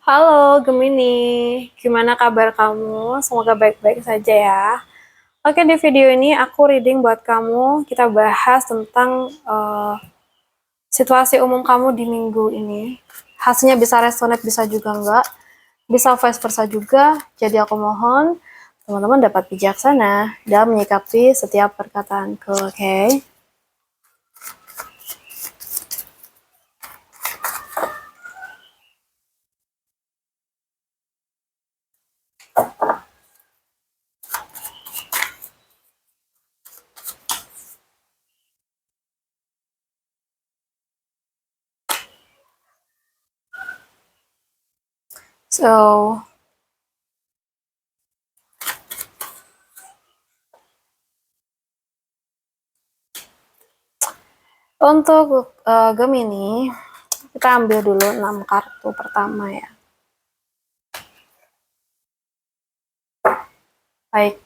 Halo Gemini, gimana kabar kamu? Semoga baik-baik saja ya. Oke, di video ini aku reading buat kamu. Kita bahas tentang situasi umum kamu di minggu ini. Hasilnya bisa resonate, bisa juga enggak. Bisa vice versa juga. Jadi aku mohon teman-teman dapat bijaksana dalam menyikapi setiap perkataanku, oke? So, untuk Gemini, kita ambil dulu 6 kartu pertama ya. Baik.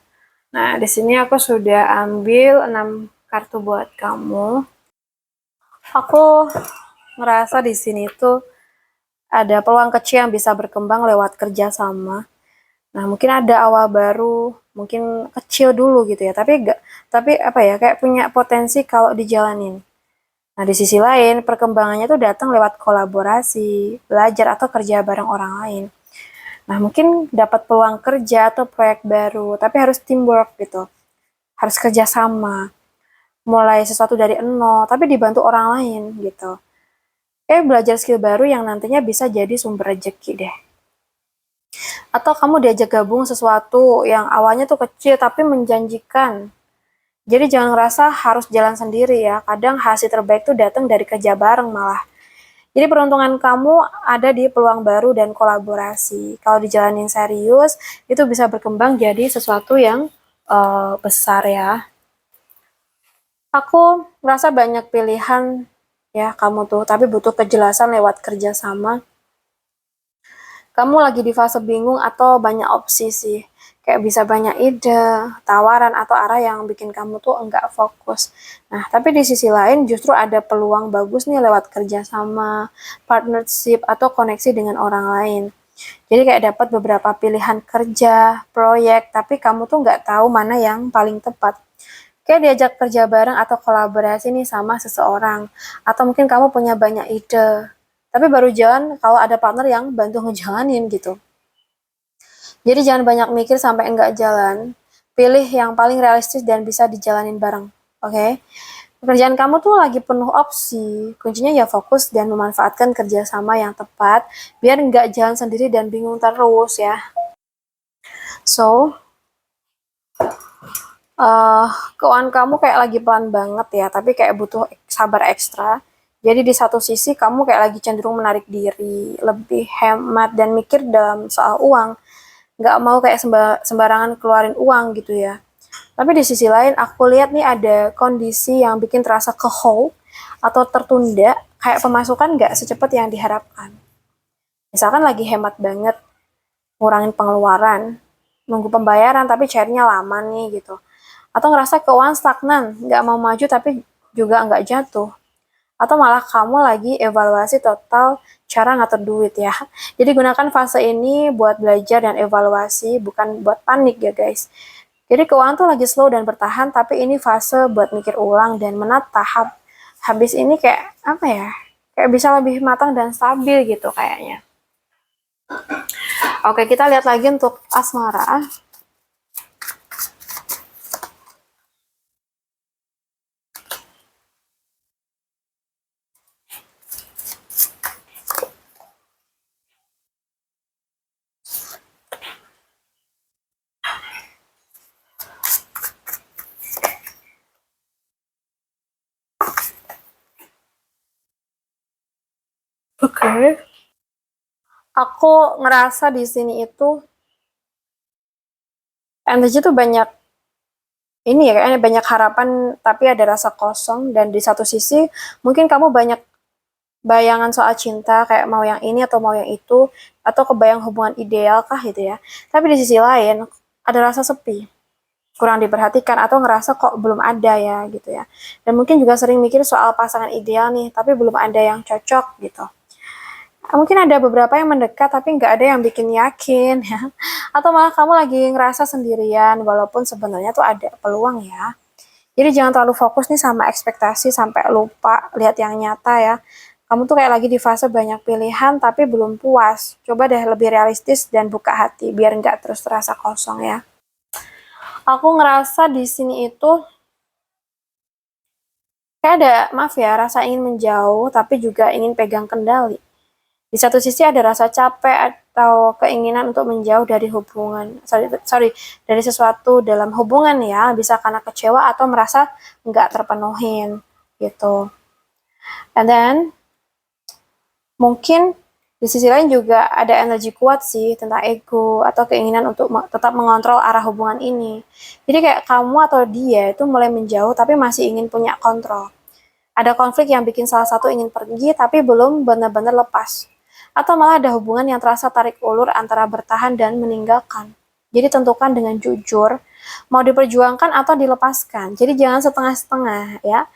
Nah, di sini aku sudah ambil 6 kartu buat kamu. Aku ngerasa di sini tuh ada peluang kecil yang bisa berkembang lewat kerjasama. Nah, mungkin ada awal baru, mungkin kecil dulu gitu ya, tapi apa ya, kayak punya potensi kalau dijalanin. Nah, di sisi lain, perkembangannya tuh datang lewat kolaborasi, belajar atau kerja bareng orang lain. Nah, mungkin dapat peluang kerja atau proyek baru, tapi harus teamwork gitu. Harus kerja sama. Mulai sesuatu dari nol, tapi dibantu orang lain gitu. Belajar skill baru yang nantinya bisa jadi sumber rezeki deh. Atau kamu diajak gabung sesuatu yang awalnya tuh kecil tapi menjanjikan. Jadi jangan ngerasa harus jalan sendiri ya. Kadang hasil terbaik tuh datang dari kerja bareng malah. Jadi peruntungan kamu ada di peluang baru dan kolaborasi. Kalau dijalanin serius, itu bisa berkembang jadi sesuatu yang besar ya. Aku merasa banyak pilihan ya kamu tuh, tapi butuh kejelasan lewat kerjasama. Kamu lagi di fase bingung atau banyak opsi sih. Kayak bisa banyak ide, tawaran, atau arah yang bikin kamu tuh enggak fokus. Nah, tapi di sisi lain justru ada peluang bagus nih lewat kerjasama, partnership, atau koneksi dengan orang lain. Jadi kayak dapat beberapa pilihan kerja, proyek, tapi kamu tuh nggak tahu mana yang paling tepat. Kayak diajak kerja bareng atau kolaborasi nih sama seseorang. Atau mungkin kamu punya banyak ide. Tapi baru jalan kalau ada partner yang bantu ngejalanin gitu. Jadi jangan banyak mikir sampai enggak jalan. Pilih yang paling realistis dan bisa dijalanin bareng. Oke? Okay? Pekerjaan kamu tuh lagi penuh opsi. Kuncinya ya fokus dan memanfaatkan kerjasama yang tepat. Biar nggak jalan sendiri dan bingung terus ya. So, uh, keuangan kamu kayak lagi pelan banget ya, tapi kayak butuh sabar ekstra. Jadi di satu sisi kamu kayak lagi cenderung menarik diri, lebih hemat dan mikir dalam soal uang. Nggak mau kayak sembarangan keluarin uang gitu ya. Tapi di sisi lain aku lihat nih ada kondisi yang bikin terasa ke hold atau tertunda, kayak pemasukan nggak secepat yang diharapkan. Misalkan lagi hemat banget, ngurangin pengeluaran, nunggu pembayaran tapi cairnya lama nih gitu. Atau ngerasa keuangan stagnan, nggak mau maju tapi juga nggak jatuh. Atau malah kamu lagi evaluasi total cara ngatur duit ya. Jadi gunakan fase ini buat belajar dan evaluasi, bukan buat panik ya guys. Jadi keuangan tuh lagi slow dan bertahan, tapi ini fase buat mikir ulang dan menata habis ini kayak apa ya? Kayak bisa lebih matang dan stabil gitu kayaknya. Oke, kita lihat lagi untuk asmara. Oke. Aku ngerasa di sini itu energi tuh banyak ini ya, kayaknya banyak harapan tapi ada rasa kosong, dan di satu sisi mungkin kamu banyak bayangan soal cinta, kayak mau yang ini atau mau yang itu, atau kebayang hubungan ideal kah gitu ya. Tapi di sisi lain ada rasa sepi, kurang diperhatikan, atau ngerasa kok belum ada ya gitu ya. Dan mungkin juga sering mikir soal pasangan ideal nih, tapi belum ada yang cocok gitu. Mungkin ada beberapa yang mendekat tapi nggak ada yang bikin yakin ya. Atau malah kamu lagi ngerasa sendirian walaupun sebenarnya tuh ada peluang ya. Jadi jangan terlalu fokus nih sama ekspektasi sampai lupa lihat yang nyata ya. Kamu tuh kayak lagi di fase banyak pilihan tapi belum puas. Coba deh lebih realistis dan buka hati biar nggak terus terasa kosong ya. Aku ngerasa di sini itu kayak ada, maaf ya, rasa ingin menjauh tapi juga ingin pegang kendali. Di satu sisi ada rasa capek atau keinginan untuk menjauh dari hubungan, sorry, dari sesuatu dalam hubungan ya, bisa karena kecewa atau merasa nggak terpenuhin gitu. And then mungkin di sisi lain juga ada energi kuat sih tentang ego atau keinginan untuk tetap mengontrol arah hubungan ini. Jadi kayak kamu atau dia itu mulai menjauh tapi masih ingin punya kontrol. Ada konflik yang bikin salah satu ingin pergi tapi belum benar-benar lepas. Atau malah ada hubungan yang terasa tarik ulur antara bertahan dan meninggalkan. Jadi tentukan dengan jujur, mau diperjuangkan atau dilepaskan. Jadi jangan setengah-setengah ya.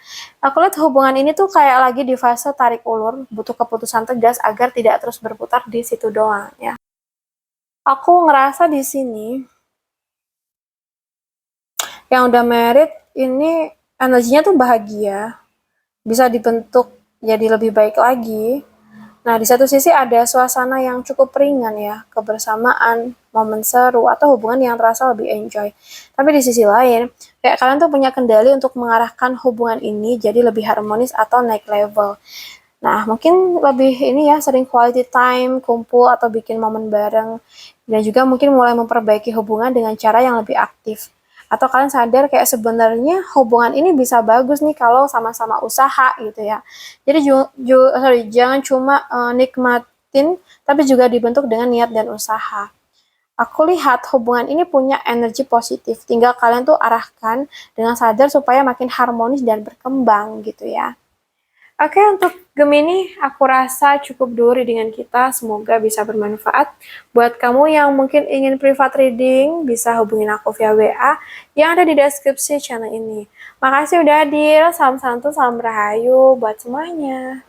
Aku lihat hubungan ini tuh kayak lagi di fase tarik ulur, butuh keputusan tegas agar tidak terus berputar di situ doang ya. Aku ngerasa di sini yang udah married ini energinya tuh bahagia, bisa dibentuk jadi lebih baik lagi. Nah, di satu sisi ada suasana yang cukup ringan ya, kebersamaan, momen seru, atau hubungan yang terasa lebih enjoy. Tapi di sisi lain, kayak kalian tuh punya kendali untuk mengarahkan hubungan ini jadi lebih harmonis atau naik level. Nah, mungkin lebih ini ya, sering quality time, kumpul, atau bikin momen bareng. Dan juga mungkin mulai memperbaiki hubungan dengan cara yang lebih aktif. Atau kalian sadar kayak sebenarnya hubungan ini bisa bagus nih kalau sama-sama usaha gitu ya. Jadi jangan cuma nikmatin, tapi juga dibentuk dengan niat dan usaha. Aku lihat hubungan ini punya energi positif. Tinggal kalian tuh arahkan dengan sadar supaya makin harmonis dan berkembang gitu ya. Oke, untuk Gemini, aku rasa cukup dulu readingan kita. Semoga bisa bermanfaat. Buat kamu yang mungkin ingin private reading, bisa hubungin aku via WA yang ada di deskripsi channel ini. Makasih udah hadir. Salam santu, salam rahayu buat semuanya.